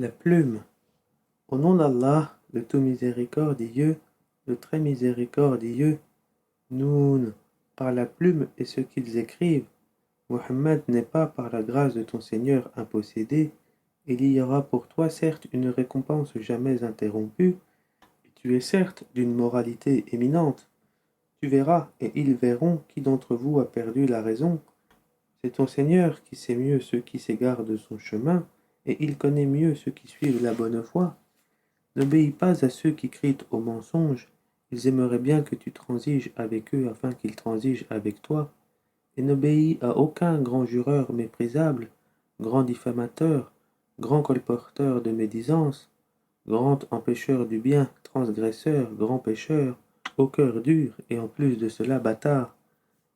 La plume. Au nom d'Allah, le tout miséricordieux, le très miséricordieux. Noun. Par la plume et ce qu'ils écrivent, Mohammed n'est pas par la grâce de ton Seigneur impossédé. Il y aura pour toi certes une récompense jamais interrompue, et tu es certes d'une moralité éminente. Tu verras, et ils verront, qui d'entre vous a perdu la raison. C'est ton Seigneur qui sait mieux ceux qui s'égarent de son chemin, et il connaît mieux ceux qui suivent la bonne voie. N'obéis pas à ceux qui crient au mensonge, ils aimeraient bien que tu transiges avec eux afin qu'ils transigent avec toi, et n'obéis à aucun grand jureur méprisable, grand diffamateur, grand colporteur de médisance, grand empêcheur du bien, transgresseur, grand pécheur, au cœur dur, et en plus de cela bâtard.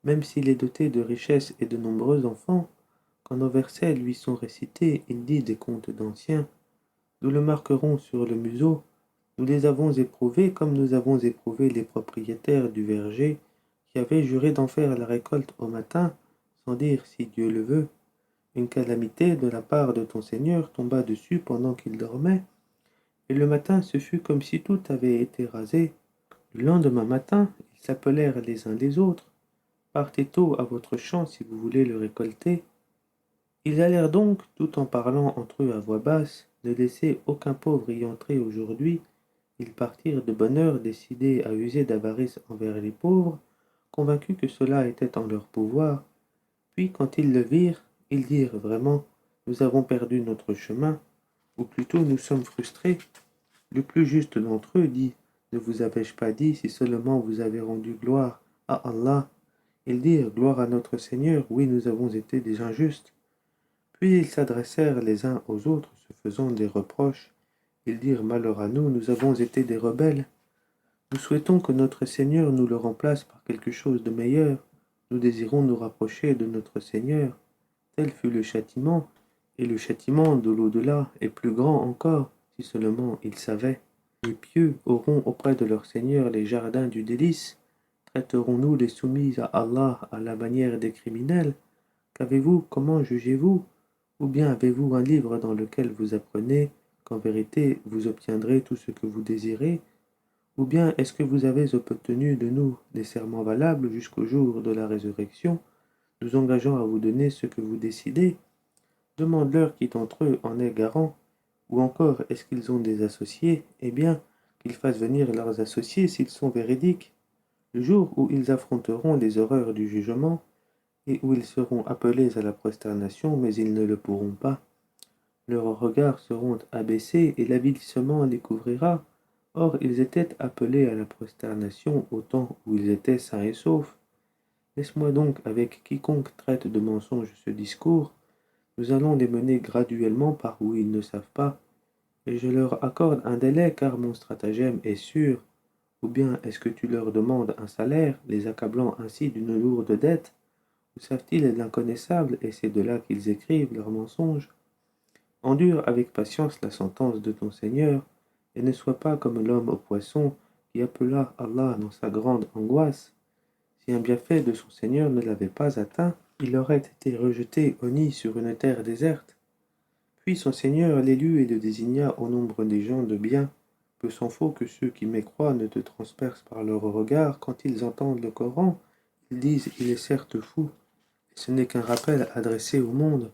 Même s'il est doté de richesses et de nombreux enfants, quand nos versets lui sont récités, il dit des contes d'anciens. Nous le marquerons sur le museau. Nous les avons éprouvés comme nous avons éprouvé les propriétaires du verger qui avaient juré d'en faire la récolte au matin, sans dire si Dieu le veut. Une calamité de la part de ton Seigneur tomba dessus pendant qu'il dormait, et le matin ce fut comme si tout avait été rasé. Le lendemain matin, ils s'appelèrent les uns les autres. Partez tôt à votre champ si vous voulez le récolter. Ils allèrent donc, tout en parlant entre eux à voix basse, ne laisser aucun pauvre y entrer aujourd'hui. Ils partirent de bonne heure, décidés à user d'avarice envers les pauvres, convaincus que cela était en leur pouvoir. Puis, quand ils le virent, ils dirent vraiment, nous avons perdu notre chemin, ou plutôt nous sommes frustrés. Le plus juste d'entre eux dit, ne vous avais-je pas dit si seulement vous avez rendu gloire à Allah? Ils dirent, gloire à notre Seigneur, oui, nous avons été des injustes. Puis ils s'adressèrent les uns aux autres, se faisant des reproches. Ils dirent, malheur à nous, nous avons été des rebelles. Nous souhaitons que notre Seigneur nous le remplace par quelque chose de meilleur. Nous désirons nous rapprocher de notre Seigneur. Tel fut le châtiment, et le châtiment de l'au-delà est plus grand encore, si seulement ils savaient. Les pieux auront auprès de leur Seigneur les jardins du délice. Traiterons-nous les soumis à Allah à la manière des criminels? Qu'avez-vous? Comment jugez-vous? Ou bien avez-vous un livre dans lequel vous apprenez qu'en vérité vous obtiendrez tout ce que vous désirez? Ou bien est-ce que vous avez obtenu de nous des serments valables jusqu'au jour de la résurrection, nous engageant à vous donner ce que vous décidez? Demande-leur qui d'entre eux en est garant. Ou encore, est-ce qu'ils ont des associés? Eh bien, qu'ils fassent venir leurs associés s'ils sont véridiques. Le jour où ils affronteront les horreurs du jugement, et où ils seront appelés à la prosternation, mais ils ne le pourront pas. Leurs regards seront abaissés, et l'avilissement les couvrira. Or, ils étaient appelés à la prosternation au temps où ils étaient sains et saufs. Laisse-moi donc avec quiconque traite de mensonge ce discours. Nous allons les mener graduellement par où ils ne savent pas, et je leur accorde un délai car mon stratagème est sûr. Ou bien est-ce que tu leur demandes un salaire, les accablant ainsi d'une lourde dette? Ou savent-ils l'inconnaissable, et c'est de là qu'ils écrivent leurs mensonges? Endure avec patience la sentence de ton Seigneur, et ne sois pas comme l'homme au poisson qui appela Allah dans sa grande angoisse. Si un bienfait de son Seigneur ne l'avait pas atteint, il aurait été rejeté au nid sur une terre déserte. Puis son Seigneur l'élut et le désigna au nombre des gens de bien. Peu s'en faut que ceux qui mécroient ne te transpercent par leurs regards quand ils entendent le Coran. Ils disent, il est certes fou, et ce n'est qu'un rappel adressé au monde.